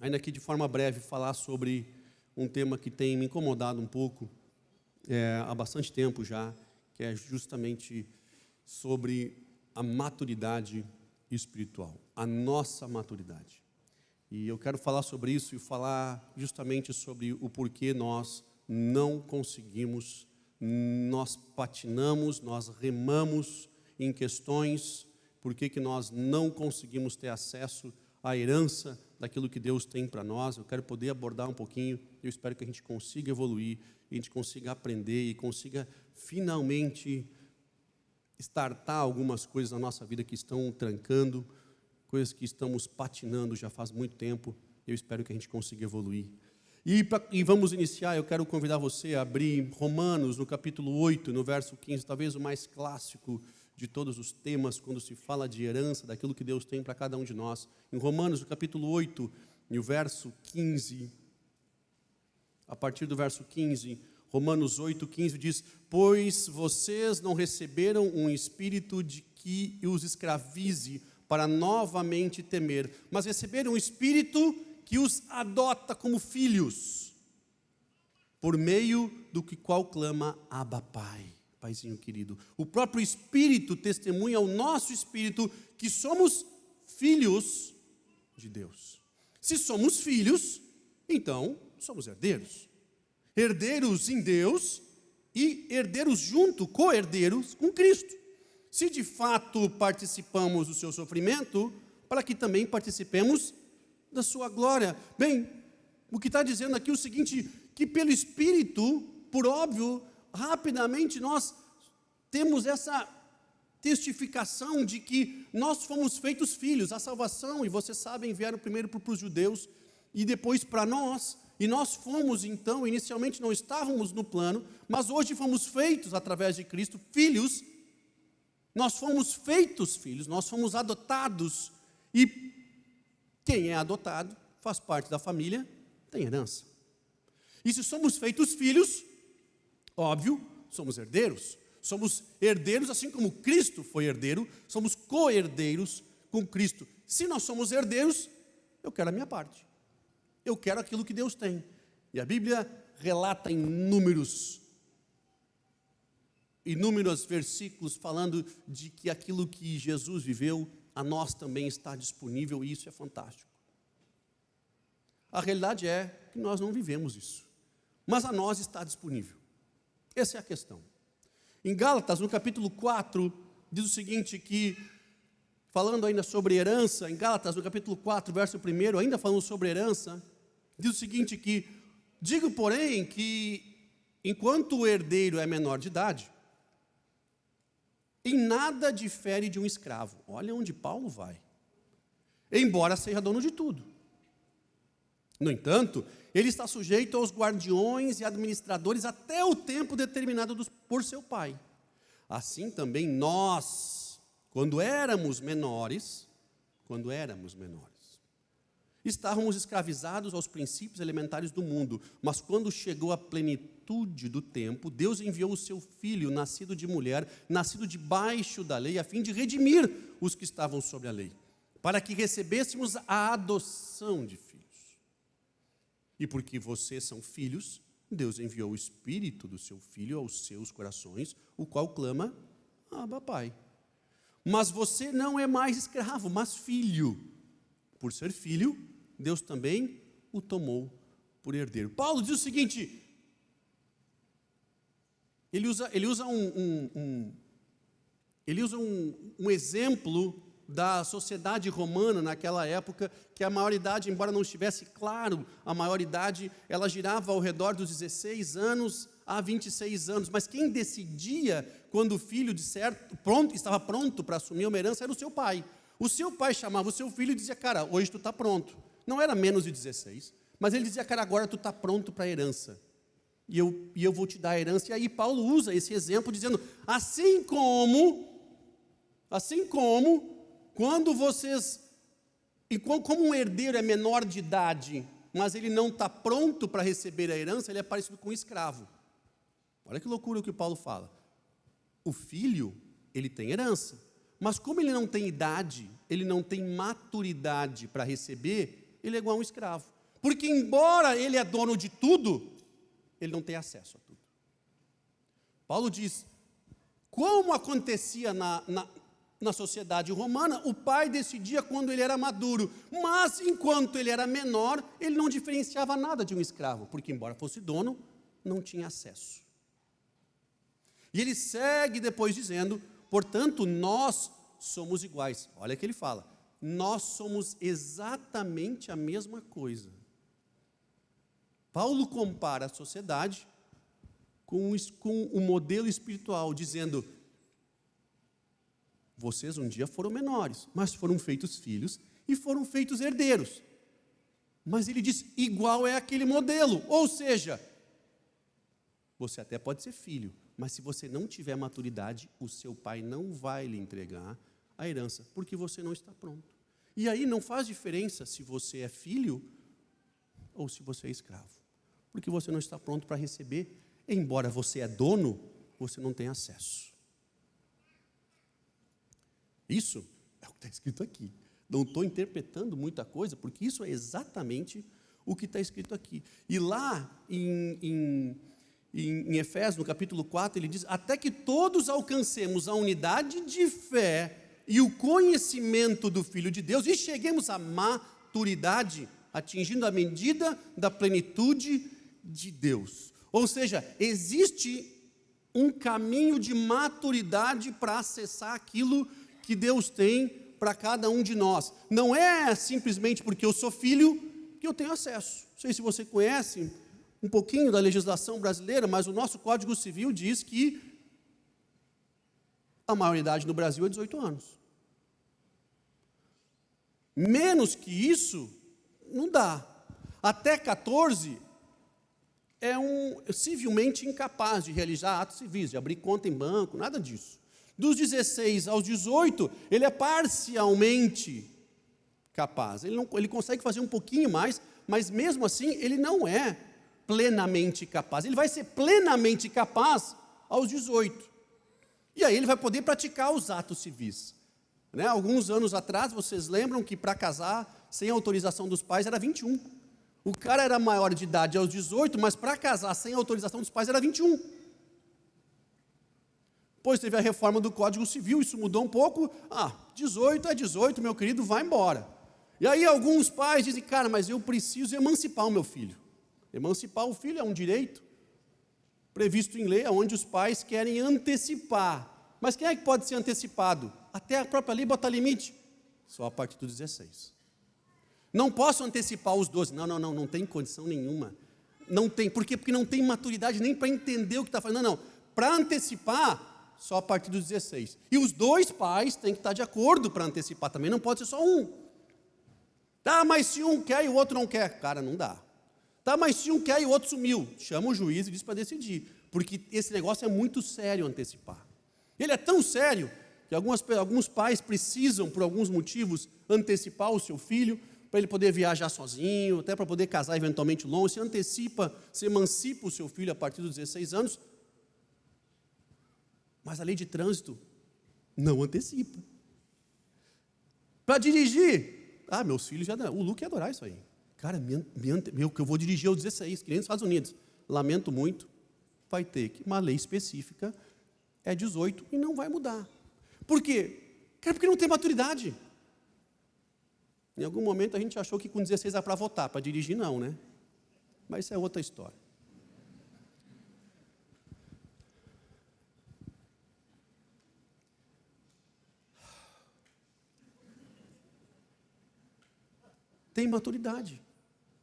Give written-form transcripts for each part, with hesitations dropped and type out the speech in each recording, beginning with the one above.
ainda aqui de forma breve, falar sobre um tema que tem me incomodado um pouco há bastante tempo já, que é justamente sobre a maturidade espiritual, a nossa maturidade. E eu quero falar sobre isso e falar justamente sobre o porquê nós não conseguimos, nós patinamos, nós remamos em questões, porquê que nós não conseguimos ter acesso à herança daquilo que Deus tem para nós. Eu quero poder abordar um pouquinho, eu espero que a gente consiga evoluir, a gente consiga aprender e consiga finalmente startar algumas coisas na nossa vida que estão trancando, coisas que estamos patinando já faz muito tempo. Eu espero que a gente consiga evoluir. E vamos iniciar, eu quero convidar você a abrir Romanos, no capítulo 8, no verso 15, talvez o mais clássico de todos os temas, quando se fala de herança, daquilo que Deus tem para cada um de nós. Em Romanos, no capítulo 8, no verso 15, a partir do verso 15, Romanos 8, 15 diz: pois vocês não receberam um espírito de que os escravize para novamente temer, mas receberam um espírito que os adota como filhos, por meio do qual clama Abba Pai. Paizinho querido, o próprio Espírito testemunha ao nosso espírito que somos filhos de Deus. Se somos filhos, então somos herdeiros. Herdeiros em Deus e herdeiros junto, co-herdeiros com Cristo. Se de fato participamos do seu sofrimento, para que também participemos da sua glória. Bem, o que está dizendo aqui é o seguinte, que pelo Espírito, por óbvio, rapidamente nós temos essa testificação de que nós fomos feitos filhos. A salvação, e vocês sabem, vieram primeiro para os judeus e depois para nós. E nós fomos então, inicialmente não estávamos no plano, mas hoje fomos feitos através de Cristo filhos. Nós fomos feitos filhos, nós fomos adotados. E quem é adotado, faz parte da família, tem herança. E se somos feitos filhos, óbvio, somos herdeiros. Somos herdeiros, assim como Cristo foi herdeiro, somos co-herdeiros com Cristo. Se nós somos herdeiros, eu quero a minha parte. Eu quero aquilo que Deus tem. E a Bíblia relata inúmeros versículos falando de que aquilo que Jesus viveu, a nós também está disponível, e isso é fantástico. A realidade é que nós não vivemos isso, mas a nós está disponível. Essa é a questão. Em Gálatas, no capítulo 4, diz o seguinte, que, falando ainda sobre herança, em Gálatas, no capítulo 4, verso 1, ainda falando sobre herança, diz o seguinte, que, digo, porém, que, enquanto o herdeiro é menor de idade, em nada difere de um escravo. Olha onde Paulo vai. Embora seja dono de tudo. No entanto, ele está sujeito aos guardiões e administradores até o tempo determinado por seu pai. Assim também nós, quando éramos menores, estávamos escravizados aos princípios elementares do mundo, mas quando chegou a plenitude do tempo, Deus enviou o seu filho, nascido de mulher, nascido debaixo da lei, a fim de redimir os que estavam sob a lei, para que recebêssemos a adoção de filhos. E porque vocês são filhos, Deus enviou o Espírito do seu Filho aos seus corações, o qual clama, Abba, Pai. Mas você não é mais escravo, mas filho. Por ser filho, Deus também o tomou por herdeiro. Paulo diz o seguinte, ele usa um exemplo da sociedade romana naquela época, que a maioridade, embora não estivesse claro, a maioridade, ela girava ao redor dos 16 anos a 26 anos, mas quem decidia quando o filho estava pronto para assumir uma herança era o seu pai. O seu pai chamava o seu filho e dizia, cara, hoje tu está pronto. Não era menos de 16, mas ele dizia, cara, agora tu está pronto para a herança. E eu vou te dar a herança. E aí Paulo usa esse exemplo dizendo, assim como quando vocês, como um herdeiro é menor de idade, mas ele não está pronto para receber a herança, ele é parecido com um escravo. Olha que loucura o que o Paulo fala. O filho, ele tem herança, mas como ele não tem idade, ele não tem maturidade para receber, ele é igual a um escravo. Porque embora ele é dono de tudo, ele não tem acesso a tudo. Paulo diz, como acontecia na sociedade romana, o pai decidia quando ele era maduro, mas enquanto ele era menor, ele não diferenciava nada de um escravo, porque embora fosse dono, não tinha acesso. E ele segue depois dizendo, portanto, nós somos iguais. Olha o que ele fala, nós somos exatamente a mesma coisa. Paulo compara a sociedade com o modelo espiritual, dizendo, vocês um dia foram menores, mas foram feitos filhos e foram feitos herdeiros. Mas ele diz, igual é aquele modelo, ou seja, você até pode ser filho, mas se você não tiver maturidade, o seu pai não vai lhe entregar a herança, porque você não está pronto. E aí não faz diferença se você é filho ou se você é escravo, porque você não está pronto para receber, embora você é dono, você não tem acesso. Isso é o que está escrito aqui. Não estou interpretando muita coisa, porque isso é exatamente o que está escrito aqui. E lá em Efésios, no capítulo 4, ele diz, até que todos alcancemos a unidade de fé e o conhecimento do Filho de Deus e cheguemos à maturidade, atingindo a medida da plenitude de Deus. Ou seja, existe um caminho de maturidade para acessar aquilo que Deus tem para cada um de nós. Não é simplesmente porque eu sou filho que eu tenho acesso. Não sei se você conhece um pouquinho da legislação brasileira, mas o nosso Código Civil diz que a maioridade no Brasil é 18 anos. Menos que isso, não dá. Até 14 é civilmente incapaz de realizar atos civis, de abrir conta em banco, nada disso. Dos 16 aos 18, ele é parcialmente capaz. Ele consegue fazer um pouquinho mais, mas mesmo assim ele não é plenamente capaz. Ele vai ser plenamente capaz aos 18. E aí ele vai poder praticar os atos civis. Né? Alguns anos atrás, vocês lembram que para casar, sem autorização dos pais, era 21. O cara era maior de idade aos 18, mas para casar sem autorização dos pais era 21. Depois teve a reforma do Código Civil, isso mudou um pouco. 18 é 18, meu querido, vai embora. E aí alguns pais dizem, cara, mas eu preciso emancipar o meu filho. Emancipar o filho é um direito previsto em lei, onde os pais querem antecipar. Mas quem é que pode ser antecipado? Até a própria lei bota limite. Só a partir dos 16. Não posso antecipar os 12. Não tem condição nenhuma. Não tem. Por quê? Porque não tem maturidade nem para entender o que está fazendo. Não. Para antecipar, só a partir dos 16. E os dois pais têm que estar de acordo para antecipar também, não pode ser só um. Tá, mas se um quer e o outro não quer, cara, não dá. Tá, mas se um quer e o outro sumiu, chama o juiz e diz para decidir, porque esse negócio é muito sério antecipar. Ele é tão sério que alguns pais precisam, por alguns motivos, antecipar o seu filho, para ele poder viajar sozinho, até para poder casar eventualmente longe. Se emancipa o seu filho a partir dos 16 anos, mas a lei de trânsito não antecipa. Para dirigir, meus filhos já... O Luke ia adorar isso aí. Cara, que eu vou dirigir aos 16, que nem nos Estados Unidos. Lamento muito, vai ter que uma lei específica, é 18 e não vai mudar. Por quê? Cara, porque não tem maturidade. Em algum momento a gente achou que com 16 era para votar, para dirigir não, né? Mas isso é outra história. Tem maturidade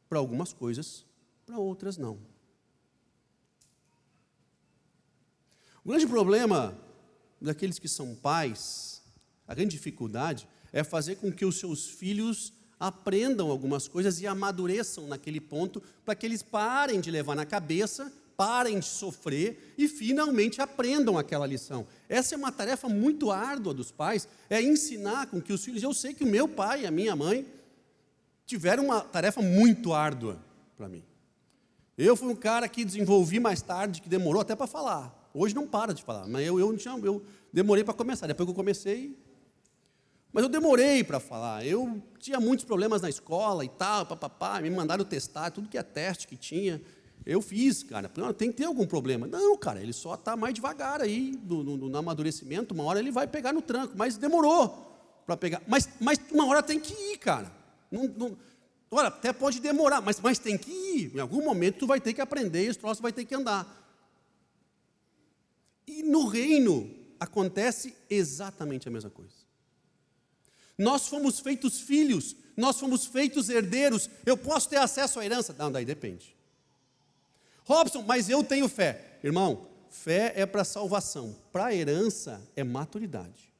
para algumas coisas, para outras não. O grande problema daqueles que são pais, a grande dificuldade é fazer com que os seus filhos aprendam algumas coisas e amadureçam naquele ponto, para que eles parem de levar na cabeça, parem de sofrer e finalmente aprendam aquela lição. Essa é uma tarefa muito árdua dos pais, é ensinar com que os filhos... Eu sei que o meu pai e a minha mãe tiveram uma tarefa muito árdua para mim. Eu fui um cara que desenvolvi mais tarde, que demorou até para falar. Hoje não para de falar, mas eu demorei para começar, depois que eu comecei... Mas eu demorei para falar, eu tinha muitos problemas na escola e tal, papapá, me mandaram testar, tudo que é teste que tinha, eu fiz, cara, tem que ter algum problema. Não, cara, ele só está mais devagar aí, no amadurecimento, uma hora ele vai pegar no tranco, mas demorou para pegar, mas uma hora tem que ir, cara, olha, até pode demorar, mas tem que ir, em algum momento tu vai ter que aprender, esse troço vai ter que andar. E no reino acontece exatamente a mesma coisa. Nós fomos feitos filhos, nós fomos feitos herdeiros. Eu posso ter acesso à herança? Não, daí depende. Robson, mas eu tenho fé. Irmão, fé é para salvação, para herança é maturidade.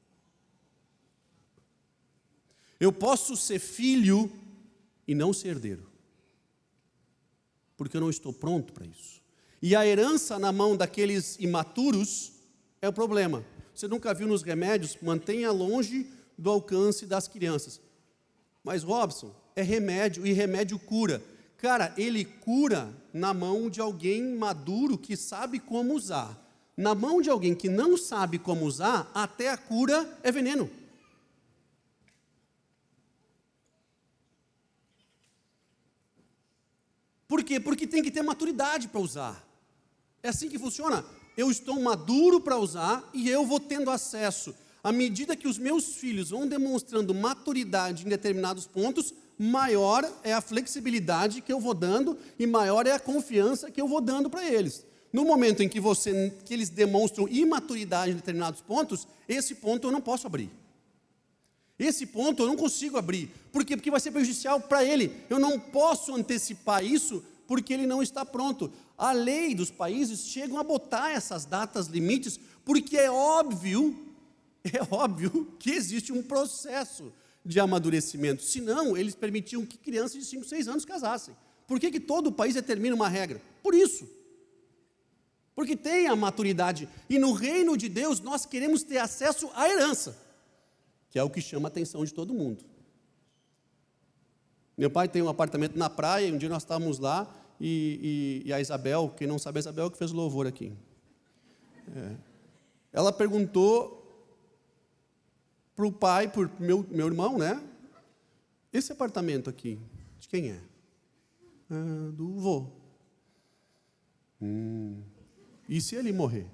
Eu posso ser filho e não ser herdeiro, porque eu não estou pronto para isso. E a herança na mão daqueles imaturos é o problema. Você nunca viu nos remédios? Mantenha longe do alcance das crianças. Mas, Robson, é remédio, e remédio cura. Cara, ele cura na mão de alguém maduro que sabe como usar. Na mão de alguém que não sabe como usar, até a cura é veneno. Por quê? Porque tem que ter maturidade para usar. É assim que funciona. Eu estou maduro para usar e eu vou tendo acesso. À medida que os meus filhos vão demonstrando maturidade em determinados pontos, maior é a flexibilidade que eu vou dando e maior é a confiança que eu vou dando para eles. No momento em que eles demonstram imaturidade em determinados pontos, esse ponto eu não posso abrir. Esse ponto eu não consigo abrir. Por quê? Porque vai ser prejudicial para ele. Eu não posso antecipar isso porque ele não está pronto. A lei dos países chegam a botar essas datas limites porque é óbvio que existe um processo de amadurecimento. Senão, eles permitiam que crianças de 5, 6 anos casassem. Por que todo o país determina uma regra? Por isso. Porque tem a maturidade. E no reino de Deus, nós queremos ter acesso à herança, que é o que chama a atenção de todo mundo. Meu pai tem um apartamento na praia, e um dia nós estávamos lá, e a Isabel, quem não sabe, a Isabel que fez o louvor aqui. Ela perguntou para o pai, para meu irmão, né? Esse apartamento aqui, de quem é? Do vô. E se ele morrer?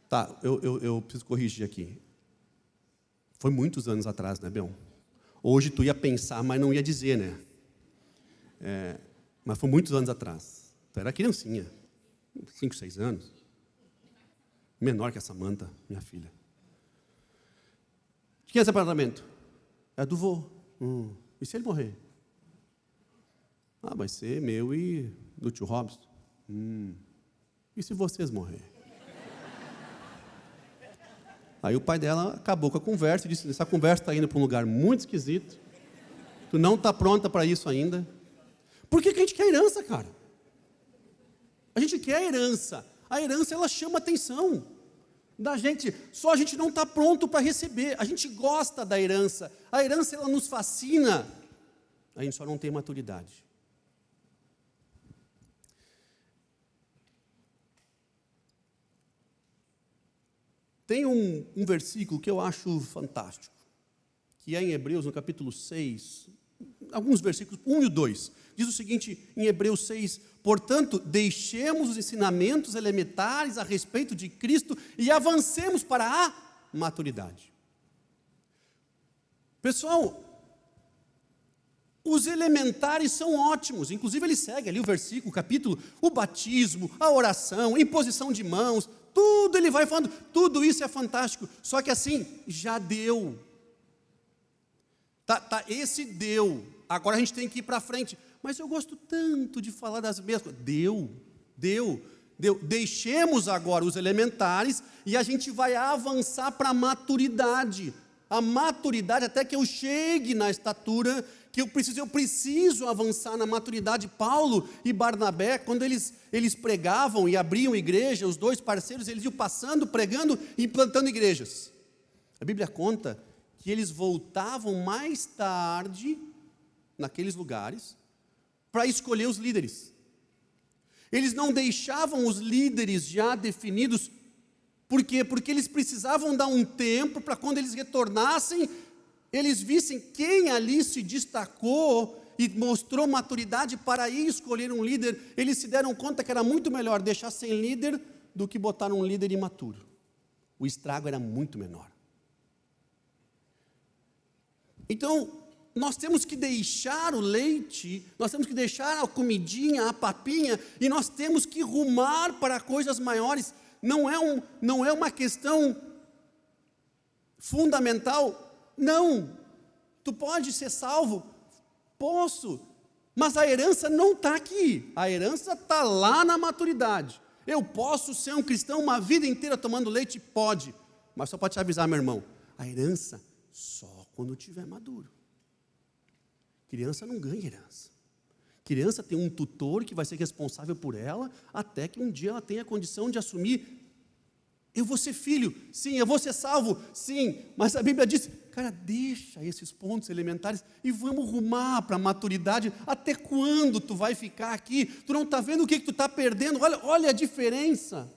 Tá, eu preciso corrigir aqui. Foi muitos anos atrás, né, Beão? Hoje tu ia pensar, mas não ia dizer, né? Mas foi muitos anos atrás. Tu era criancinha, 5, 6 anos. Menor que a Samanta, minha filha. De quem é esse apartamento? É do vô. E se ele morrer? Vai ser meu e do tio Robson. E se vocês morrerem? Aí o pai dela acabou com a conversa e disse, essa conversa está indo para um lugar muito esquisito. Tu não está pronta para isso ainda. Por que a gente quer herança, cara? A gente quer herança. A herança, ela chama atenção da gente, só a gente não está pronto para receber. A gente gosta da herança. A herança, ela nos fascina. A gente só não tem maturidade. Tem um versículo que eu acho fantástico, que é em Hebreus, no capítulo 6, alguns versículos, 1 e 2, diz o seguinte, em Hebreus 6, portanto, deixemos os ensinamentos elementares a respeito de Cristo e avancemos para a maturidade. Pessoal, os elementares são ótimos, inclusive ele segue ali o versículo, o capítulo, o batismo, a oração, imposição de mãos, tudo ele vai falando, tudo isso é fantástico, só que assim, já deu. Esse deu, agora a gente tem que ir para frente, mas eu gosto tanto de falar das mesmas, deu, deixemos agora os elementares e a gente vai avançar para a maturidade até que eu chegue na estatura que eu preciso avançar na maturidade. Paulo e Barnabé, quando eles pregavam e abriam igreja, os dois parceiros, eles iam passando, pregando e plantando igrejas. A Bíblia conta que eles voltavam mais tarde naqueles lugares para escolher os líderes. Eles não deixavam os líderes já definidos Por quê? Porque eles precisavam dar um tempo para quando eles retornassem, eles vissem quem ali se destacou e mostrou maturidade para ir escolher um líder. Eles se deram conta que era muito melhor deixar sem líder do que botar um líder imaturo. O estrago era muito menor. Então, nós temos que deixar o leite, nós temos que deixar a comidinha, a papinha, e nós temos que rumar para coisas maiores. Não é uma questão fundamental, não. Tu pode ser salvo? Posso, mas a herança não está aqui, a herança está lá na maturidade. Eu posso ser um cristão uma vida inteira tomando leite? Pode, mas só pode te avisar, meu irmão, a herança só quando estiver maduro. Criança não ganha herança. Criança tem um tutor que vai ser responsável por ela, até que um dia ela tenha a condição de assumir. Eu vou ser filho, sim, eu vou ser salvo, sim, mas a Bíblia diz, cara, deixa esses pontos elementares e vamos rumar para a maturidade. Até quando tu vai ficar aqui? Tu não está vendo o que tu está perdendo? Olha a diferença.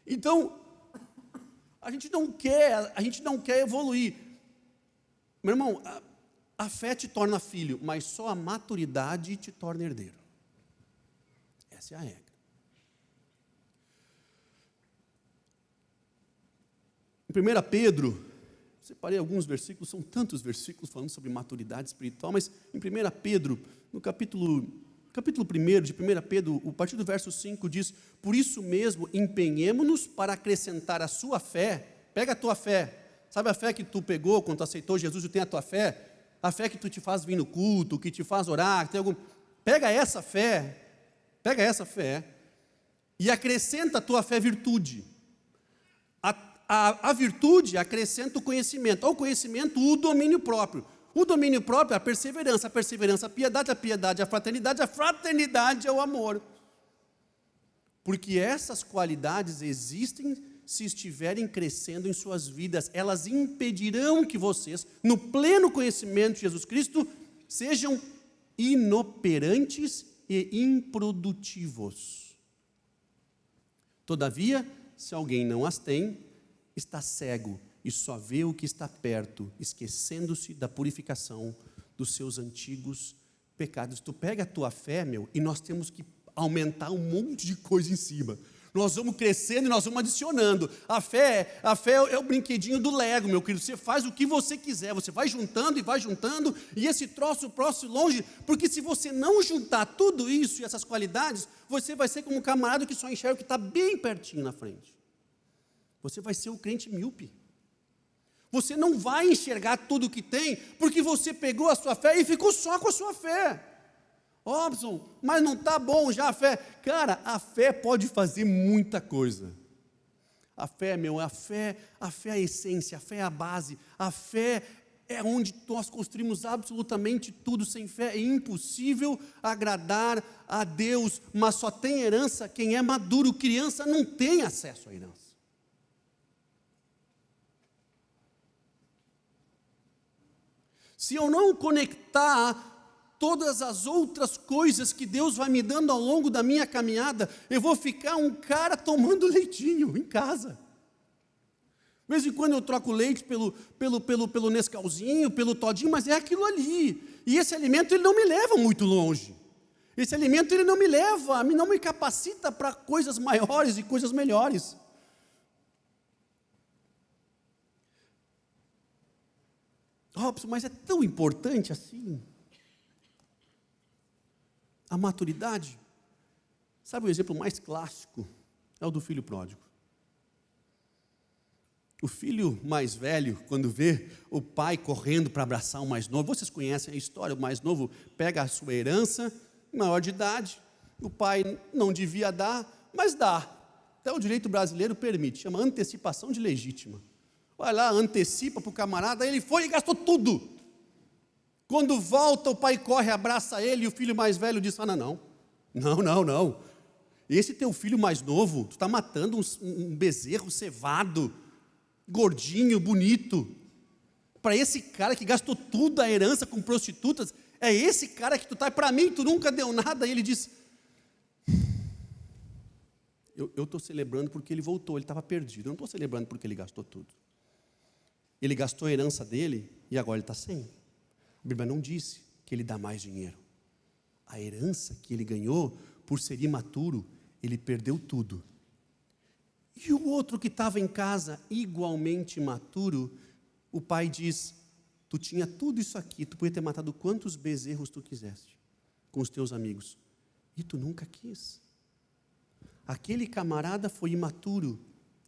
Então, a gente não quer evoluir. Meu irmão, a fé te torna filho, mas só a maturidade te torna herdeiro. Essa é a regra. Em 1 Pedro, separei alguns versículos, são tantos versículos falando sobre maturidade espiritual, mas em 1 Pedro, no capítulo 1 de 1 Pedro, a partir do verso 5 diz, por isso mesmo empenhemo-nos para acrescentar a sua fé. Pega a tua fé, sabe a fé que tu pegou quando tu aceitou Jesus e tem a tua fé? A fé que tu te faz vir no culto, que te faz orar, pega essa fé e acrescenta a tua fé virtude. A virtude acrescenta o conhecimento, ao conhecimento o domínio próprio. O domínio próprio é a perseverança a piedade, a fraternidade é o amor. Porque essas qualidades existem se estiverem crescendo em suas vidas, elas impedirão que vocês, no pleno conhecimento de Jesus Cristo, sejam inoperantes e improdutivos. Todavia, se alguém não as tem, está cego e só vê o que está perto, esquecendo-se da purificação dos seus antigos pecados. Tu pega a tua fé, meu, e nós temos que aumentar um monte de coisa em cima. Nós vamos crescendo e nós vamos adicionando. A fé é o brinquedinho do Lego, meu querido. Você faz o que você quiser, você vai juntando, e esse troço próximo longe, porque se você não juntar tudo isso e essas qualidades, você vai ser como um camarada que só enxerga o que está bem pertinho na frente. Você vai ser o crente míope. Você não vai enxergar tudo o que tem, porque você pegou a sua fé e ficou só com a sua fé. Robson, mas não está bom já a fé. Cara, a fé pode fazer muita coisa. A fé, a fé é a essência, a fé é a base. A fé é onde nós construímos absolutamente tudo. Sem fé é impossível agradar a Deus, mas só tem herança quem é maduro. Criança não tem acesso à herança. Se eu não conectar todas as outras coisas que Deus vai me dando ao longo da minha caminhada, eu vou ficar um cara tomando leitinho em casa. De vez em quando eu troco leite pelo Nescauzinho, pelo Todinho, mas é aquilo ali. E esse alimento ele não me leva muito longe. Esse alimento ele não me leva, não me capacita para coisas maiores e coisas melhores. Robson, mas é tão importante assim? A maturidade? Sabe o exemplo mais clássico? É o do filho pródigo. O filho mais velho, quando vê o pai correndo para abraçar o mais novo, vocês conhecem a história, o mais novo pega a sua herança, maior de idade, o pai não devia dar, mas dá. Até o direito brasileiro permite, chama antecipação de legítima. Vai lá, antecipa para o camarada, ele foi e gastou tudo. Quando volta, o pai corre, abraça ele, e o filho mais velho diz, não. Esse teu filho mais novo, tu está matando um bezerro cevado, gordinho, bonito. Para esse cara que gastou tudo a herança com prostitutas, é esse cara que tu está, para mim tu nunca deu nada. E ele diz, eu estou celebrando porque ele voltou, ele estava perdido. Eu não estou celebrando porque ele gastou tudo. Ele gastou a herança dele e agora ele está sem. A Bíblia não disse que ele dá mais dinheiro. A herança que ele ganhou, por ser imaturo, ele perdeu tudo. E o outro que estava em casa, igualmente imaturo, o pai diz: tu tinha tudo isso aqui, tu podia ter matado quantos bezerros tu quiseste com os teus amigos, e tu nunca quis. Aquele camarada foi imaturo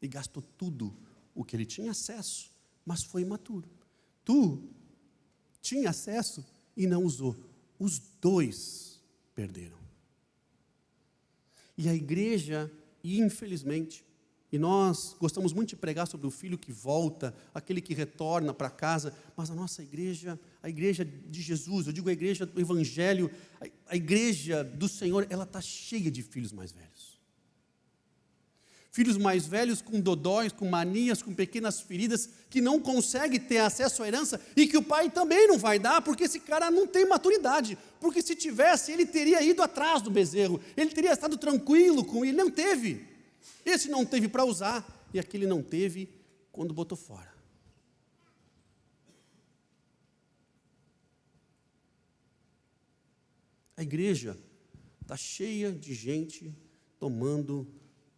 e gastou tudo o que ele tinha acesso, mas foi imaturo. Tu tinha acesso e não usou. Os dois perderam. E a igreja, infelizmente, e nós gostamos muito de pregar sobre o filho que volta, aquele que retorna para casa, mas a nossa igreja, a igreja de Jesus, eu digo a igreja do Evangelho, a igreja do Senhor, ela está cheia de filhos mais velhos. Filhos mais velhos com dodóis, com manias, com pequenas feridas, que não conseguem ter acesso à herança e que o pai também não vai dar, porque esse cara não tem maturidade. Porque se tivesse, ele teria ido atrás do bezerro, ele teria estado tranquilo com ele, não teve. Esse não teve para usar e aquele não teve quando botou fora. A igreja está cheia de gente tomando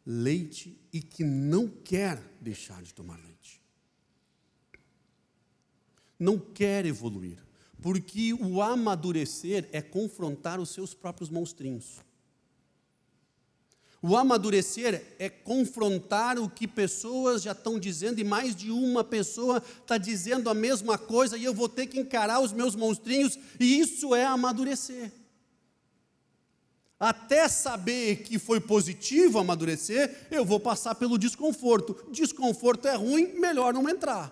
leite e que não quer deixar de tomar leite. Não quer evoluir, porque o amadurecer é confrontar os seus próprios monstrinhos. O amadurecer é confrontar o que pessoas já estão dizendo, e mais de uma pessoa está dizendo a mesma coisa, e eu vou ter que encarar os meus monstrinhos, e isso é amadurecer. Até saber que foi positivo amadurecer, eu vou passar pelo desconforto. Desconforto é ruim, melhor não entrar.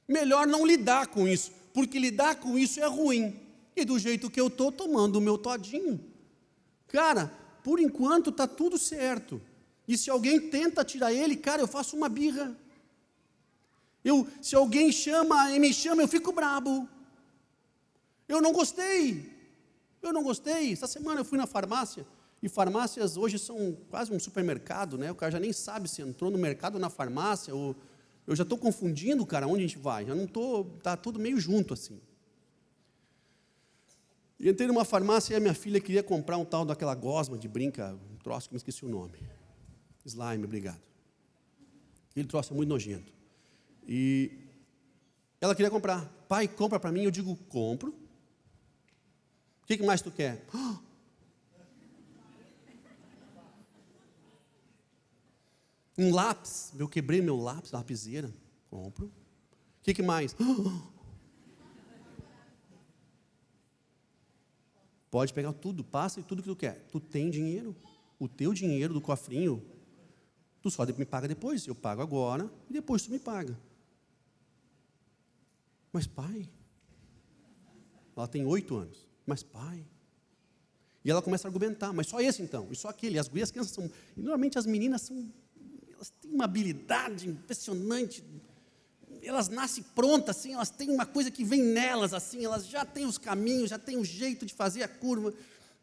Melhor não lidar com isso, porque lidar com isso é ruim. E do jeito que eu estou, tomando o meu todinho. Cara, por enquanto está tudo certo. E se alguém tenta tirar ele, cara, eu faço uma birra. Se alguém me chama, eu fico brabo. Eu não gostei. Essa semana eu fui na farmácia, e farmácias hoje são quase um supermercado, né? O cara já nem sabe se entrou no mercado ou na farmácia, ou eu já estou confundindo, cara, onde a gente vai, já não estou, está tudo meio junto assim. E entrei numa farmácia e a minha filha queria comprar um tal daquela gosma de brinca, um troço que me esqueci o nome. Slime, obrigado. Aquele troço é muito nojento. E ela queria comprar. Pai, compra para mim. Eu digo, compro. O que mais tu quer? Um lápis. Eu quebrei meu lápis, lapiseira. Compro. O que mais? Pode pegar tudo, passa e tudo que tu quer. Tu tem dinheiro? O teu dinheiro do cofrinho, tu só me paga depois. Eu pago agora e depois tu me paga. Mas pai, ela tem 8 anos. Mas pai, e ela começa a argumentar, mas só esse então, e só aquele, as crianças são, e normalmente as meninas elas têm uma habilidade impressionante, elas nascem prontas assim, elas têm uma coisa que vem nelas assim, elas já têm os caminhos, já têm o jeito de fazer a curva,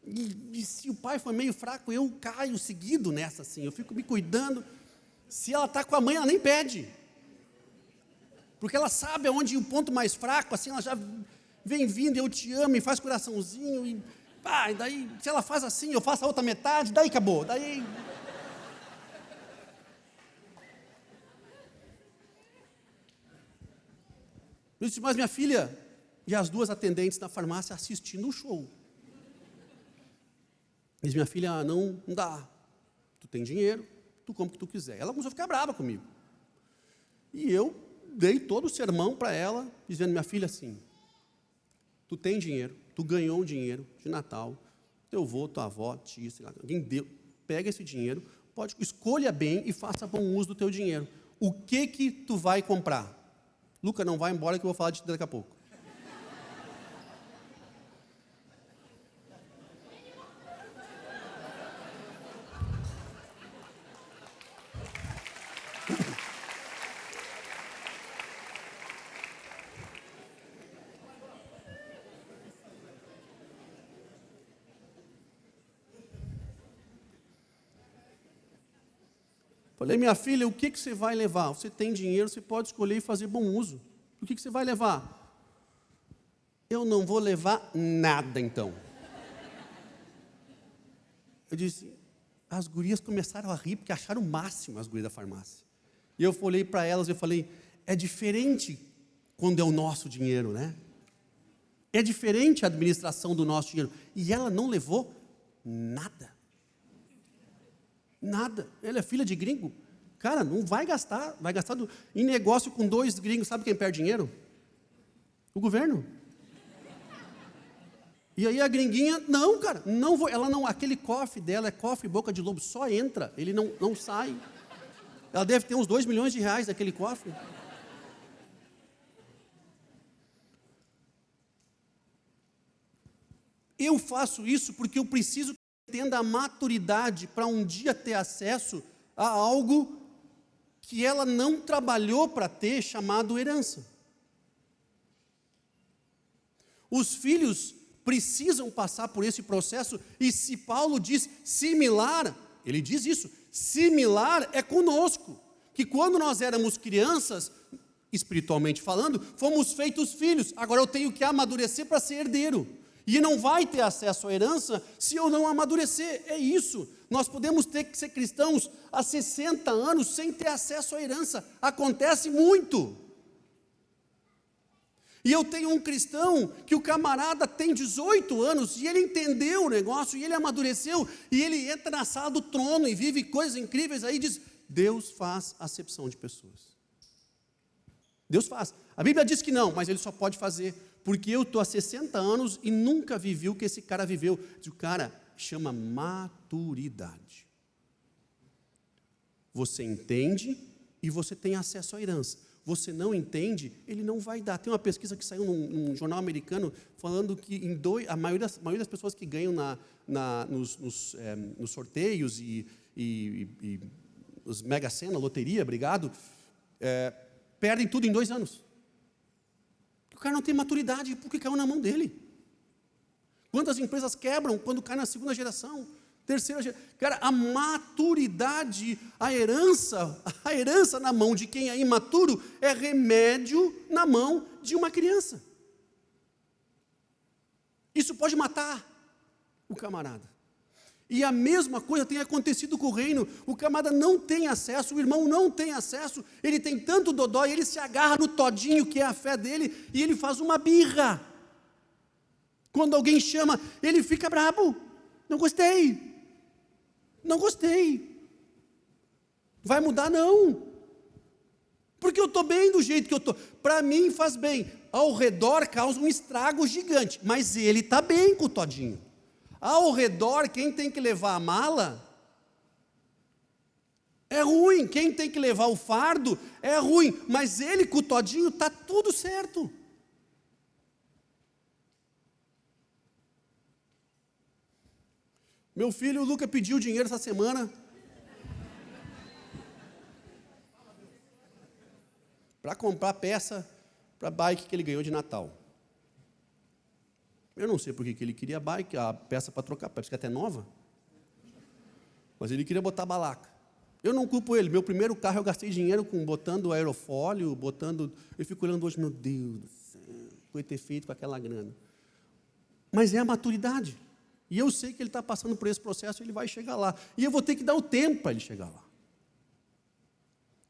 e se o pai for meio fraco, eu caio seguido nessa assim, eu fico me cuidando. Se ela está com a mãe, ela nem pede, porque ela sabe aonde o ponto mais fraco, assim, ela já vem vindo, eu te amo, e faz coraçãozinho, e daí, se ela faz assim, eu faço a outra metade, daí acabou, daí... Eu disse, mas minha filha, e as duas atendentes da farmácia assistindo o show. Diz, minha filha, não dá, tu tem dinheiro, tu compra o que tu quiser. Ela começou a ficar brava comigo. E eu dei todo o sermão para ela, dizendo, minha filha, assim, tu tem dinheiro, tu ganhou um dinheiro de Natal, teu avô, tua avó, tia, sei lá, alguém deu, pega esse dinheiro, escolha bem e faça bom uso do teu dinheiro. O que tu vai comprar? Luca, não vai embora que eu vou falar disso daqui a pouco. Falei, minha filha, o que você vai levar? Você tem dinheiro, você pode escolher e fazer bom uso. O que você vai levar? Eu não vou levar nada, então. Eu disse, as gurias começaram a rir, porque acharam o máximo as gurias da farmácia. E eu olhei para elas e falei, é diferente quando é o nosso dinheiro, né? É diferente a administração do nosso dinheiro. E ela não levou nada. Nada. Ela é filha de gringo. Cara, não vai gastar. Vai gastar em negócio com 2 gringos. Sabe quem perde dinheiro? O governo. E aí a gringuinha, não, cara, não vou. Ela não, aquele cofre dela é cofre boca de lobo, só entra, ele não sai. Ela deve ter uns 2 milhões de reais naquele cofre. Eu faço isso porque eu preciso que ela tenha a maturidade para um dia ter acesso a algo que ela não trabalhou para ter, chamado herança. Os filhos precisam passar por esse processo, e se Paulo diz similar, ele diz isso, similar é conosco, que quando nós éramos crianças, espiritualmente falando, fomos feitos filhos, agora eu tenho que amadurecer para ser herdeiro, e não vai ter acesso à herança se eu não amadurecer, é isso. Nós podemos ter que ser cristãos há 60 anos sem ter acesso à herança, acontece muito. E eu tenho um cristão que o camarada tem 18 anos e ele entendeu o negócio e ele amadureceu e ele entra na sala do trono e vive coisas incríveis aí e diz, Deus faz acepção de pessoas. Deus faz. A Bíblia diz que não, mas ele só pode fazer porque eu estou há 60 anos e nunca vivi o que esse cara viveu. O cara chama maturidade. Você entende e você tem acesso à herança. Você não entende, ele não vai dar. Tem uma pesquisa que saiu num jornal americano falando que a maioria das pessoas que ganham nos sorteios e os Mega Sena, loteria, perdem tudo em 2 anos. O cara não tem maturidade porque caiu na mão dele. Quantas empresas quebram quando cai na 2ª geração? 3ª geração. Cara, a maturidade, a herança na mão de quem é imaturo é remédio na mão de uma criança. Isso pode matar o camarada. E a mesma coisa tem acontecido com o reino. O camarada não tem acesso, o irmão não tem acesso, ele tem tanto dodói, ele se agarra no todinho que é a fé dele e ele faz uma birra. Quando alguém chama, ele fica brabo. Não gostei. Não gostei. Vai mudar? Não. Porque eu estou bem do jeito que eu estou. Para mim faz bem. Ao redor causa um estrago gigante. Mas ele está bem com o todinho. Ao redor, quem tem que levar a mala é ruim. Quem tem que levar o fardo é ruim. Mas ele com o todinho está tudo certo. Meu filho, o Luca, pediu dinheiro essa semana para comprar peça para a bike que ele ganhou de Natal. Eu não sei por que ele queria a peça para trocar, parece que até nova. Mas ele queria botar balaca. Eu não culpo ele, meu primeiro carro eu gastei dinheiro botando aerofólio, eu fico olhando hoje, meu Deus do céu, foi ter feito com aquela grana. Mas é a maturidade. E eu sei que ele está passando por esse processo, ele vai chegar lá. E eu vou ter que dar o tempo para ele chegar lá.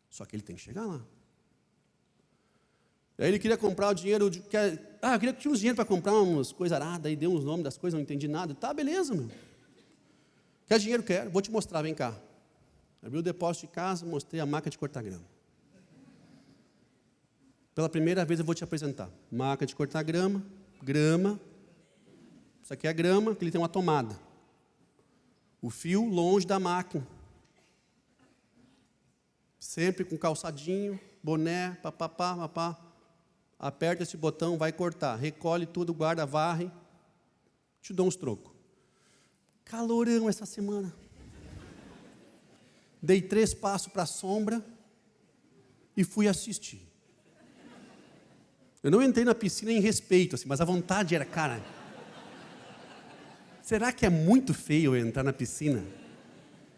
Só que ele tem que chegar lá. Aí ele queria comprar o dinheiro, eu queria que tinha uns dinheiro para comprar umas coisas aradas, aí deu uns nomes das coisas, não entendi nada. Tá, beleza, meu. Quer dinheiro? Quero. Vou te mostrar, vem cá. Abri o depósito de casa, mostrei a máquina de cortar grama. Pela primeira vez eu vou te apresentar. Máquina de cortar grama. Isso aqui é a grama, que ele tem uma tomada. O fio longe da máquina. Sempre com calçadinho, boné, papapá. Aperta esse botão, vai cortar. Recolhe tudo, guarda, varre. Te dou uns trocos. Calorão essa semana. Dei 3 passos para a sombra e fui assistir. Eu não entrei na piscina em respeito, assim, mas a vontade era, cara... Será que é muito feio eu entrar na piscina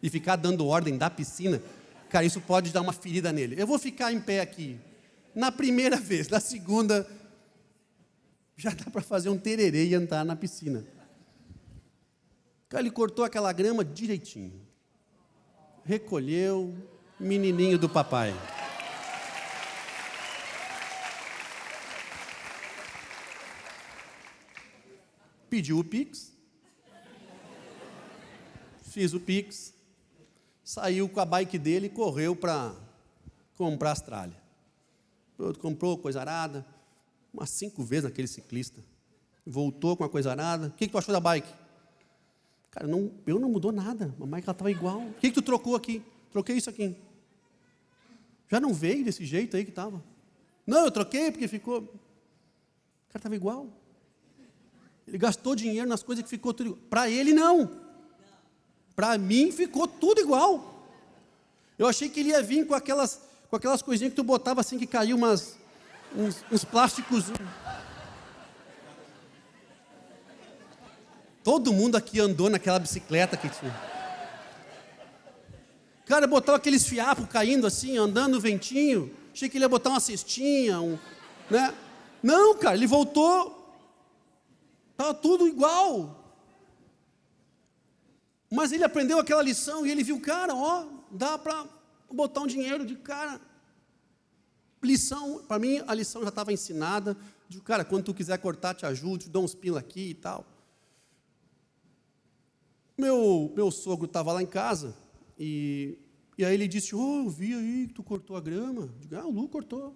e ficar dando ordem da piscina? Cara, isso pode dar uma ferida nele. Eu vou ficar em pé aqui. Na primeira vez, na segunda, já dá para fazer um tererê e entrar na piscina. Cara, ele cortou aquela grama direitinho. Recolheu, menininho do papai. Pediu o Pix. Fiz o Pix. Saiu com a bike dele e correu para comprar as tralhas. Comprou coisa arada, umas 5 vezes naquele ciclista. Voltou com a coisa arada. O que tu achou da bike? Cara, eu não mudou nada. A bike estava igual. O que tu trocou aqui? Troquei isso aqui. Já não veio desse jeito aí que estava? Não, eu troquei porque ficou... O cara estava igual. Ele gastou dinheiro nas coisas que ficou tudo igual. Para ele, não. Para mim, ficou tudo igual. Eu achei que ele ia vir com aquelas coisinhas que tu botava assim, que caiu uns plásticos. Todo mundo aqui andou naquela bicicleta que tinha. Cara, botava aqueles fiapos caindo assim, andando no ventinho. Achei que ele ia botar uma cestinha, né? Não, cara, ele voltou. Estava tudo igual. Mas ele aprendeu aquela lição e ele viu, cara, dá para botar um dinheiro de cara. Lição, para mim a lição já estava ensinada. De, cara, quando tu quiser cortar, te ajudo, te dou uns pila aqui e tal. Meu sogro estava lá em casa e aí ele disse, eu vi aí que tu cortou a grama. Eu digo, o Lu cortou.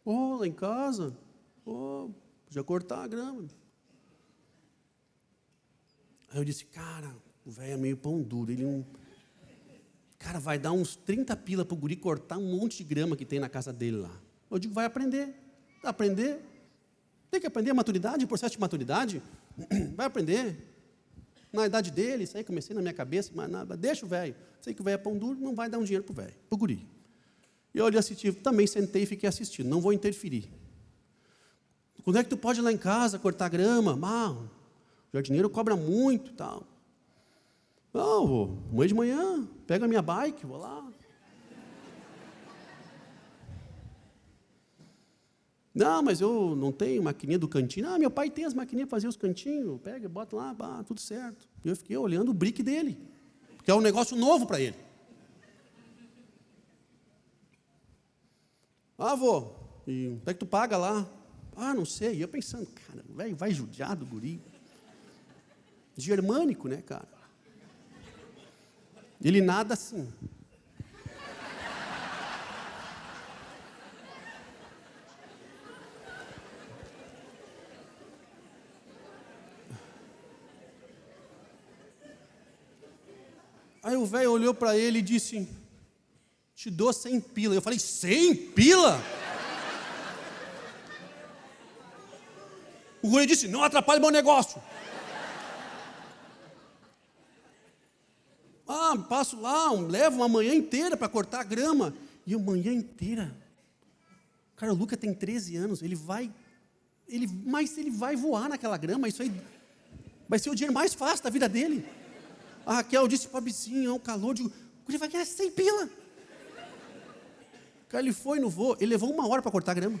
Lá em casa. Podia cortar a grama. Aí eu disse, cara, o velho é meio pão duro. Ele não... Cara, vai dar uns 30 pila para o guri cortar um monte de grama que tem na casa dele lá. Eu digo, vai aprender. Aprender. Tem que aprender a maturidade, o processo de maturidade. Vai aprender. Na idade dele, isso aí comecei na minha cabeça, mas nada, deixa o velho. Sei que o velho é pão duro, não vai dar um dinheiro para o velho, para o guri. E eu olhei assisti, também sentei e fiquei assistindo, não vou interferir. Quando é que tu pode ir lá em casa cortar grama? O jardineiro cobra muito e tal. Não, vou amanhã de manhã, pego a minha bike, vou lá. Não, mas eu não tenho maquininha do cantinho. Meu pai tem as maquininhas para fazer os cantinhos. Pega, bota lá, tudo certo. E eu fiquei olhando o brick dele, que é um negócio novo para ele. Vô, e onde é que tu paga lá? Não sei. E eu pensando, cara, o velho vai judiar do guri. Germânico, né, cara? Ele nada assim. Aí o velho olhou para ele e disse, te dou 100 pila. Eu falei, 100 pila? O guri disse, não atrapalhe meu negócio. Passo lá, levo uma manhã inteira para cortar a grama. E a manhã inteira. Cara, o Luca tem 13 anos, mas ele vai voar naquela grama, isso aí vai ser o dinheiro mais fácil da vida dele. A Raquel disse para a vizinha, o calor, digo, ele vai ganhar 100 pila. Cara, ele foi no voo, ele levou 1 hora para cortar a grama.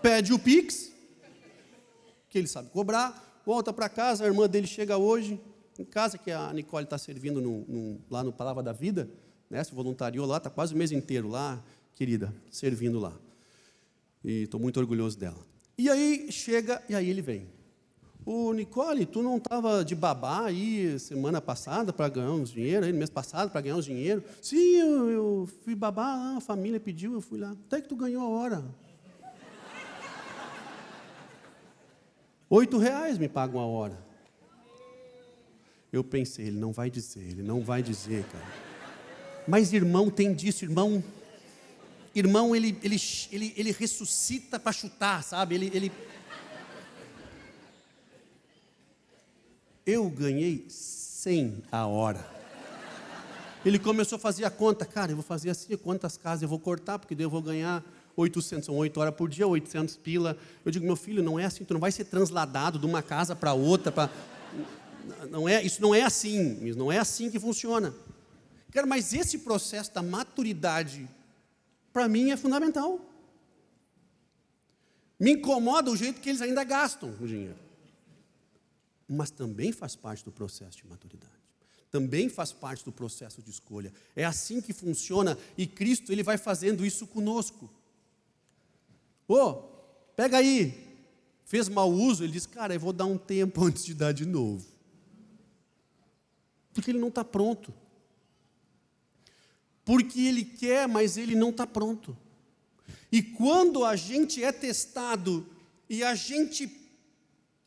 Pede o Pix, que ele sabe cobrar, volta para casa, a irmã dele chega hoje, em casa, que a Nicole está servindo lá no Palavra da Vida, né, se voluntariou lá, está quase o mês inteiro lá, querida, servindo lá. E estou muito orgulhoso dela. E aí chega, e aí ele vem. Nicole, tu não estava de babá aí semana passada para ganhar uns dinheiro, aí no mês passado para ganhar uns dinheiro? Sim, eu fui babá, a família pediu, eu fui lá. Até que tu ganhou a hora. R$8 me pagam a hora. Eu pensei, ele não vai dizer, cara. Mas irmão tem disso, irmão, ele ressuscita para chutar, sabe? Eu ganhei 100 a hora. Ele começou a fazer a conta. Cara, eu vou fazer assim, quantas casas eu vou cortar, porque daí eu vou ganhar 800, são 8 horas por dia, 800 pila. Eu digo, meu filho, não é assim, tu não vai ser transladado de uma casa para outra. isso não é assim que funciona. Cara, mas esse processo da maturidade, para mim, é fundamental. Me incomoda o jeito que eles ainda gastam o dinheiro. Mas também faz parte do processo de maturidade. Também faz parte do processo de escolha. É assim que funciona e Cristo ele vai fazendo isso conosco. Pega aí, fez mau uso, ele diz, cara, eu vou dar um tempo antes de dar de novo. Porque ele não está pronto. Porque ele quer, mas ele não está pronto. E quando a gente é testado e a gente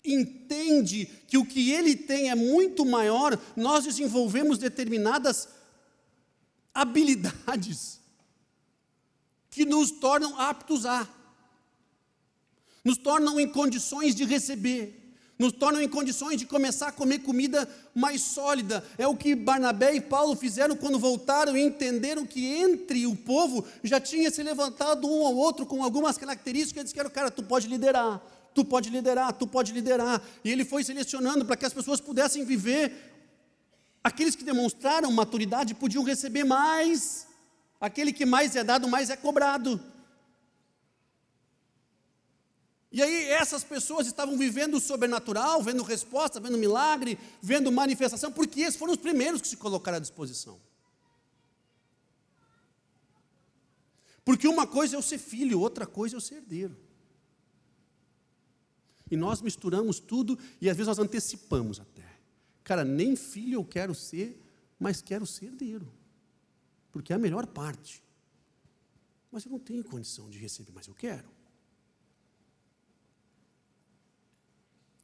entende que o que ele tem é muito maior, nós desenvolvemos determinadas habilidades que nos tornam aptos a, nos tornam em condições de receber, nos tornam em condições de começar a comer comida mais sólida. É o que Barnabé e Paulo fizeram quando voltaram e entenderam que entre o povo já tinha se levantado um ou outro com algumas características. Eles disseram, cara, tu pode liderar. E ele foi selecionando para que as pessoas pudessem viver. Aqueles que demonstraram maturidade podiam receber mais. Aquele que mais é dado, mais é cobrado. E aí essas pessoas estavam vivendo o sobrenatural, vendo resposta, vendo milagre, vendo manifestação, porque esses foram os primeiros que se colocaram à disposição. Porque uma coisa é eu ser filho, outra coisa é eu ser herdeiro. E nós misturamos tudo e às vezes nós antecipamos até. Cara, nem filho eu quero ser, mas quero ser herdeiro. Porque é a melhor parte. Mas eu não tenho condição de receber, mas eu quero.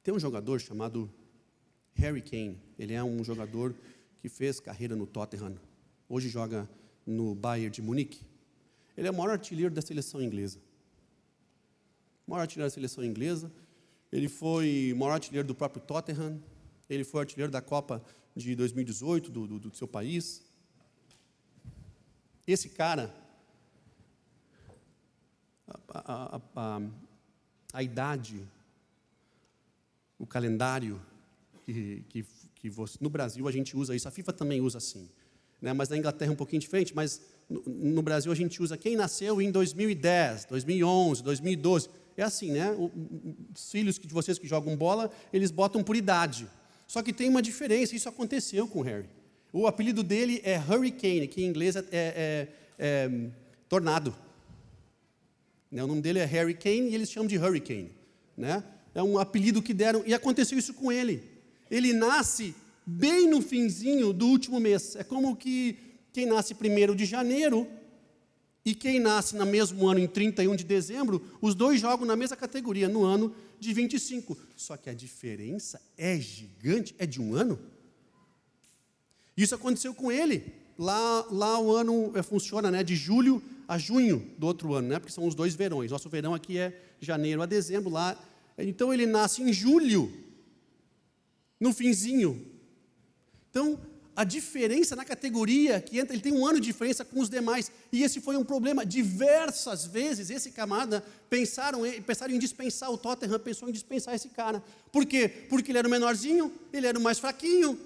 Tem um jogador chamado Harry Kane. Ele é um jogador que fez carreira no Tottenham. Hoje joga no Bayern de Munique. Ele é o maior artilheiro da seleção inglesa. O maior artilheiro da seleção inglesa. Ele foi o maior artilheiro do próprio Tottenham. Ele foi artilheiro da Copa de 2018 do seu país. Esse cara, a idade, o calendário, que você, no Brasil a gente usa isso, a FIFA também usa assim, né? Mas na Inglaterra é um pouquinho diferente, mas no Brasil a gente usa quem nasceu em 2010, 2011, 2012, é assim, né? Os filhos de vocês que jogam bola, eles botam por idade, só que tem uma diferença, isso aconteceu com o Harry. O apelido dele é Hurricane, que em inglês é tornado. O nome dele é Harry Kane e eles chamam de Hurricane, né? É um apelido que deram, e aconteceu isso com ele. Ele nasce bem no finzinho do último mês. É como que quem nasce 1º de janeiro e quem nasce no mesmo ano, em 31 de dezembro, os dois jogam na mesma categoria, no ano de 25. Só que a diferença é gigante, é de um ano. Isso aconteceu com ele. Lá o ano funciona, né, de julho a junho do outro ano, né, porque são os dois verões. Nosso verão aqui é janeiro a dezembro, lá. Então ele nasce em julho, no finzinho. Então a diferença na categoria que entra, ele tem um ano de diferença com os demais. E esse foi um problema. Diversas vezes esse camarada pensaram em dispensar o Tottenham, pensou em dispensar esse cara. Por quê? Porque ele era o menorzinho, ele era o mais fraquinho.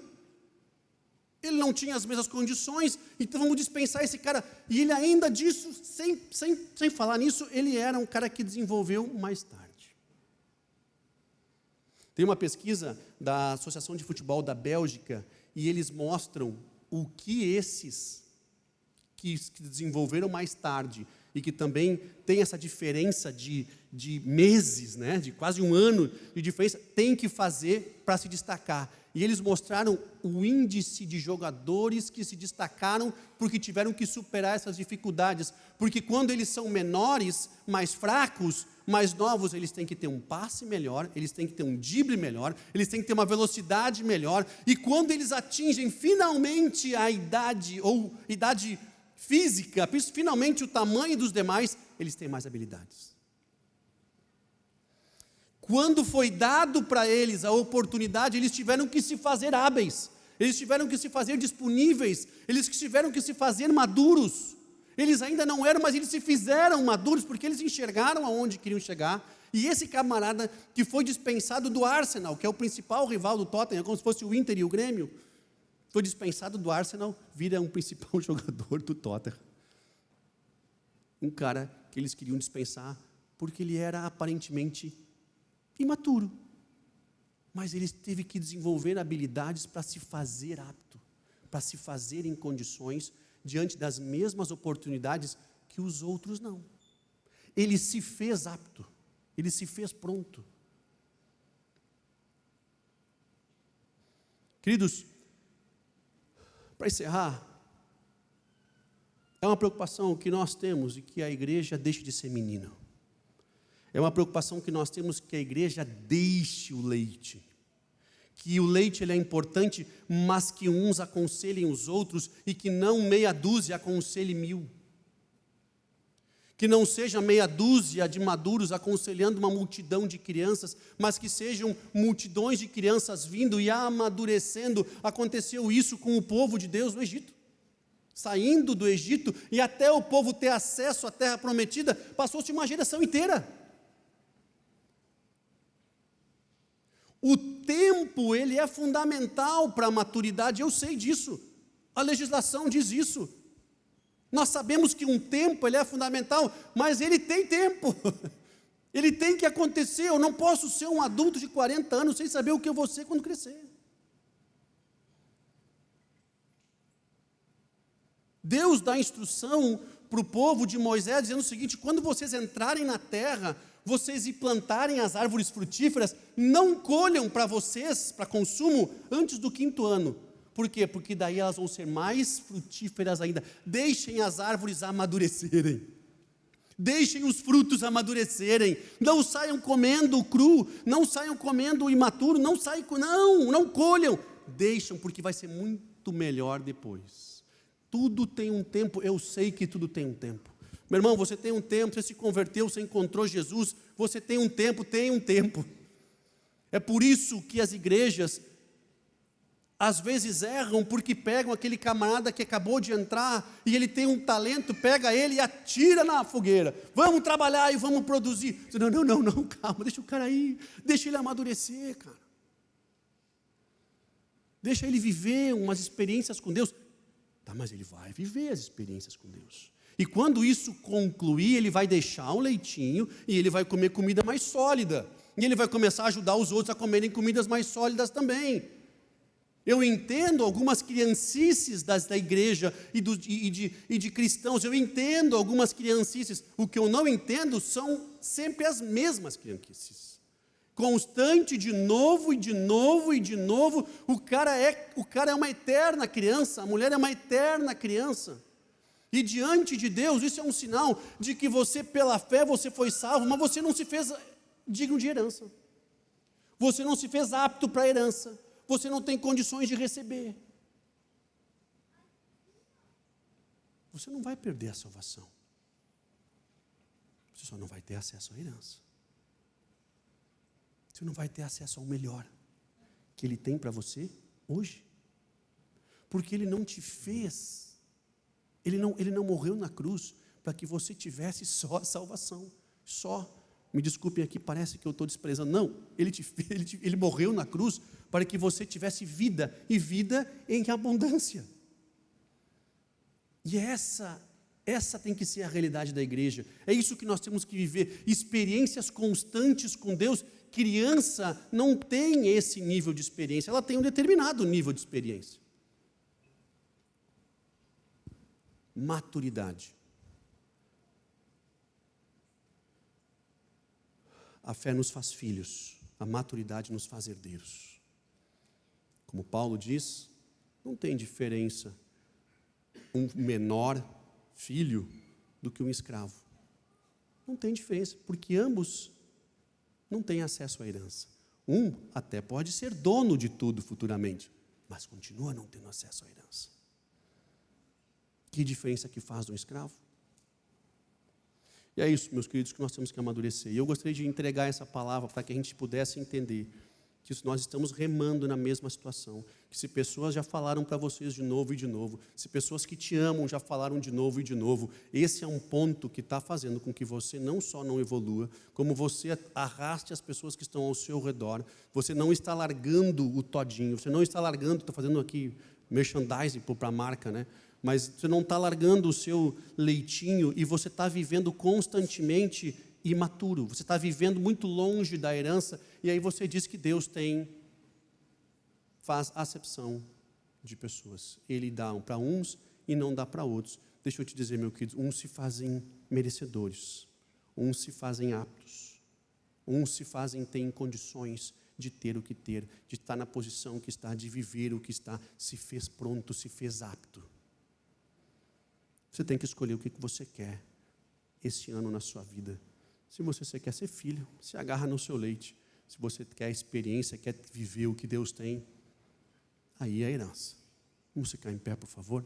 Ele não tinha as mesmas condições, então vamos dispensar esse cara. E ele ainda disso, sem falar nisso, ele era um cara que desenvolveu mais tarde. Tem uma pesquisa da Associação de Futebol da Bélgica, e eles mostram o que esses que desenvolveram mais tarde, e que também tem essa diferença de meses, né, de quase um ano de diferença, tem que fazer para se destacar. E eles mostraram o índice de jogadores que se destacaram porque tiveram que superar essas dificuldades. Porque quando eles são menores, mais fracos, mais novos, eles têm que ter um passe melhor, eles têm que ter um drible melhor, eles têm que ter uma velocidade melhor. E quando eles atingem finalmente a idade, ou idade física, finalmente o tamanho dos demais, eles têm mais habilidades. Quando foi dado para eles a oportunidade, eles tiveram que se fazer hábeis, eles tiveram que se fazer disponíveis, eles tiveram que se fazer maduros. Eles ainda não eram, mas eles se fizeram maduros, porque eles enxergaram aonde queriam chegar, E esse camarada que foi dispensado do Arsenal, que é o principal rival do Tottenham, como se fosse o Inter e o Grêmio, foi dispensado do Arsenal, vira um principal jogador do Tottenham. Um cara que eles queriam dispensar porque ele era aparentemente imaturo. Mas ele teve que desenvolver habilidades para se fazer apto, para se fazer em condições diante das mesmas oportunidades que os outros não. Ele se fez apto, ele se fez pronto. Queridos, para encerrar, é uma preocupação que nós temos e que a igreja deixe de ser menina. É uma preocupação que nós temos que a igreja deixe o leite. Que o leite ele é importante, mas que uns aconselhem os outros e que não meia dúzia aconselhe 1000. Que não seja meia dúzia de maduros aconselhando uma multidão de crianças, mas que sejam multidões de crianças vindo e amadurecendo. Aconteceu isso com o povo de Deus no Egito. Saindo do Egito e até o povo ter acesso à terra prometida, passou-se uma geração inteira. O tempo, ele é fundamental para a maturidade, eu sei disso. A legislação diz isso. Nós sabemos que um tempo, ele é fundamental, mas ele tem tempo. Ele tem que acontecer. Eu não posso ser um adulto de 40 anos sem saber o que eu vou ser quando crescer. Deus dá instrução para o povo de Moisés, dizendo o seguinte: quando vocês entrarem na terra, vocês e plantarem as árvores frutíferas, não colham para vocês, para consumo, antes do 5º ano. Por quê? Porque daí elas vão ser mais frutíferas ainda. Deixem as árvores amadurecerem. Deixem os frutos amadurecerem. Não saiam comendo cru, não saiam comendo imaturo, não colham. Deixam, porque vai ser muito melhor depois. Tudo tem um tempo, eu sei que tudo tem um tempo. Meu irmão, você tem um tempo, você se converteu, você encontrou Jesus, você tem um tempo. É por isso que as igrejas, às vezes erram, porque pegam aquele camarada que acabou de entrar, e ele tem um talento, pega ele e atira na fogueira. Vamos trabalhar e vamos produzir. Não, calma, deixa o cara aí, deixa ele amadurecer, cara. Deixa ele viver umas experiências com Deus. Tá, mas ele vai viver as experiências com Deus. E quando isso concluir, ele vai deixar um leitinho e ele vai comer comida mais sólida. E ele vai começar a ajudar os outros a comerem comidas mais sólidas também. Eu entendo algumas criancices da igreja e de cristãos, eu entendo algumas criancices. O que eu não entendo são sempre as mesmas criancices. Constante, de novo. O cara é uma eterna criança, a mulher é uma eterna criança. E diante de Deus, isso é um sinal de que você, pela fé, você foi salvo, mas você não se fez digno de herança. Você não se fez apto para a herança. Você não tem condições de receber. Você não vai perder a salvação. Você só não vai ter acesso à herança. Você não vai ter acesso ao melhor que Ele tem para você hoje. Porque Ele não te fez. Ele não morreu na cruz para que você tivesse só a salvação. Só. Me desculpem aqui, parece que eu estou desprezando. Não, ele morreu na cruz para que você tivesse vida, e vida em abundância. E essa tem que ser a realidade da igreja. É isso que nós temos que viver, experiências constantes com Deus. Criança não tem esse nível de experiência, ela tem um determinado nível de experiência. Maturidade. A fé nos faz filhos, a maturidade nos faz herdeiros. Como Paulo diz, não tem diferença um menor filho do que um escravo. Não tem diferença, porque ambos não têm acesso à herança. Um até pode ser dono de tudo futuramente, mas continua não tendo acesso à herança. Que diferença que faz de um escravo? E é isso, meus queridos, que nós temos que amadurecer. E eu gostaria de entregar essa palavra para que a gente pudesse entender que nós estamos remando na mesma situação, que se pessoas já falaram para vocês de novo e de novo, se pessoas que te amam já falaram de novo e de novo, esse é um ponto que está fazendo com que você não só não evolua, como você arraste as pessoas que estão ao seu redor. Você não está largando o todinho, você não está largando, estou fazendo aqui merchandising para a marca, né? Mas você não está largando o seu leitinho e você está vivendo constantemente imaturo, você está vivendo muito longe da herança, e aí você diz que Deus faz acepção de pessoas. Ele dá para uns e não dá para outros. Deixa eu te dizer, meu querido, uns se fazem merecedores, uns se fazem aptos, uns se fazem ter condições de ter o que ter, de estar na posição que está, de viver o que está, se fez pronto, se fez apto. Você tem que escolher o que você quer esse ano na sua vida. Se você quer ser filho, se agarra no seu leite. Se você quer experiência, quer viver o que Deus tem, aí é a herança. Vamos ficar em pé, por favor?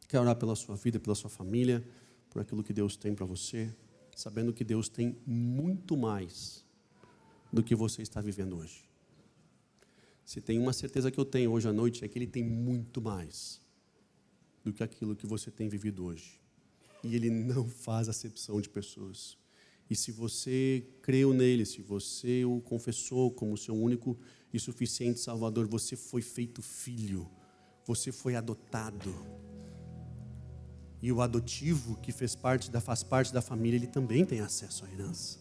Quero orar pela sua vida, pela sua família, por aquilo que Deus tem para você, sabendo que Deus tem muito mais do que você está vivendo hoje. Se tem uma certeza que eu tenho hoje à noite, é que Ele tem muito mais do que aquilo que você tem vivido hoje. E Ele não faz acepção de pessoas. E se você creu nele, se você o confessou como seu único e suficiente Salvador, você foi feito filho, você foi adotado. E o adotivo que faz parte da família, ele também tem acesso à herança.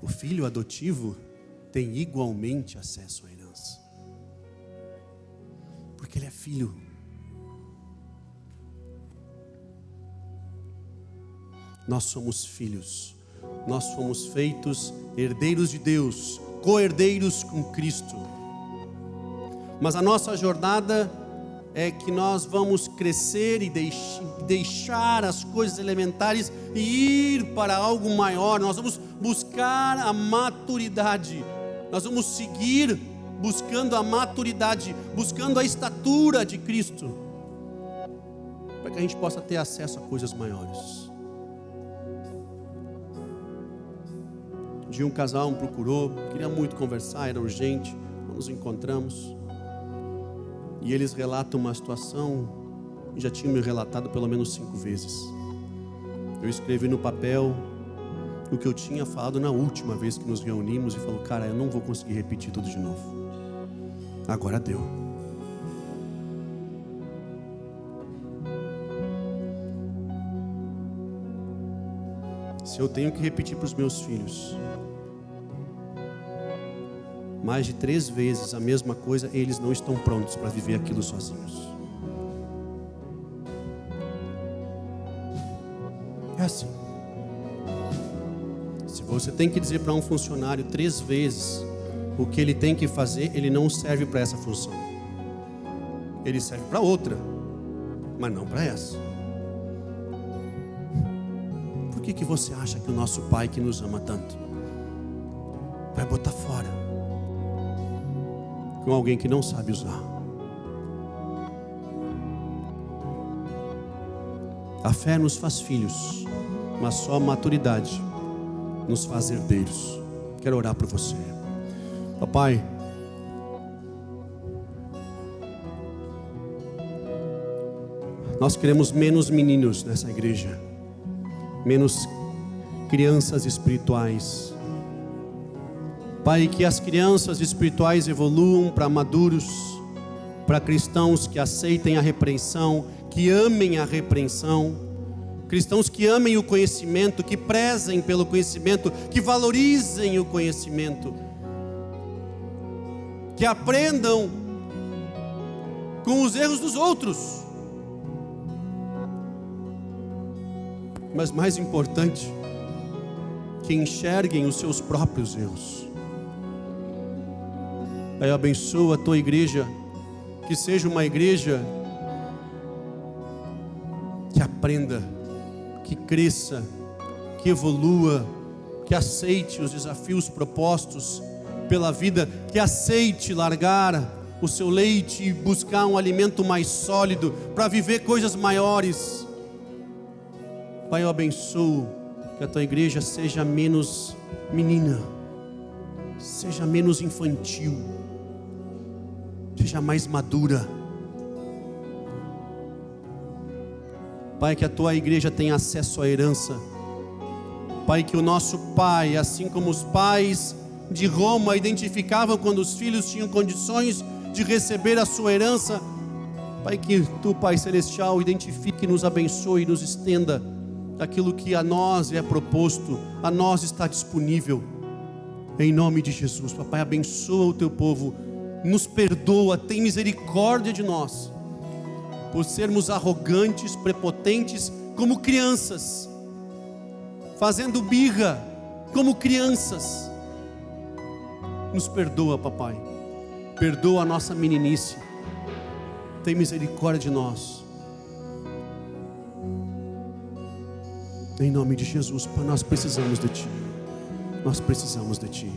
O filho adotivo tem igualmente acesso à herança. Porque ele é filho. Nós somos filhos. Nós fomos feitos herdeiros de Deus, co-herdeiros com Cristo. Mas a nossa jornada é que nós vamos crescer e deixar as coisas elementares e ir para algo maior. Nós vamos buscar a maturidade. Nós vamos seguir buscando a maturidade, buscando a estatura de Cristo, para que a gente possa ter acesso a coisas maiores. Um dia um casal me procurou, queria muito conversar, era urgente, nos encontramos. E eles relatam uma situação que já tinham me relatado pelo menos 5 vezes. Eu escrevi no papel o que eu tinha falado na última vez que nos reunimos e falou: cara, eu não vou conseguir repetir tudo de novo. Agora deu. Se eu tenho que repetir para os meus filhos mais de 3 vezes a mesma coisa, eles não estão prontos para viver aquilo sozinhos. É assim. Se você tem que dizer para um funcionário 3 vezes o que ele tem que fazer, ele não serve para essa função. Ele serve para outra, mas não para essa. Por que você acha que o nosso Pai, que nos ama tanto, vai botar fora com alguém que não sabe usar? A fé nos faz filhos, mas só a maturidade nos faz herdeiros. Quero orar por você. Papai, nós queremos menos meninos nessa igreja, menos crianças espirituais. Pai, que as crianças espirituais evoluam para maduros, para cristãos que aceitem a repreensão, que amem a repreensão, cristãos que amem o conhecimento, que prezem pelo conhecimento, que valorizem o conhecimento, que aprendam com os erros dos outros, mas mais importante, que enxerguem os seus próprios erros. Pai, abençoa a tua igreja, que seja uma igreja que aprenda, que cresça, que evolua, que aceite os desafios propostos pela vida, que aceite largar o seu leite e buscar um alimento mais sólido para viver coisas maiores. Pai, eu abençoo que a tua igreja seja menos menina, seja menos infantil, seja mais madura. Pai, que a tua igreja tenha acesso à herança. Pai, que o nosso Pai, assim como os pais de Roma identificavam quando os filhos tinham condições de receber a sua herança, Pai, que tu, Pai Celestial, identifique, nos abençoe e nos estenda aquilo que a nós é proposto, a nós está disponível, em nome de Jesus. Papai, abençoa o teu povo, nos perdoa, tem misericórdia de nós, por sermos arrogantes, prepotentes, como crianças, fazendo birra, como crianças. Nos perdoa, papai, perdoa a nossa meninice, tem misericórdia de nós. Em nome de Jesus, Pai, nós precisamos de Ti. Nós precisamos de Ti.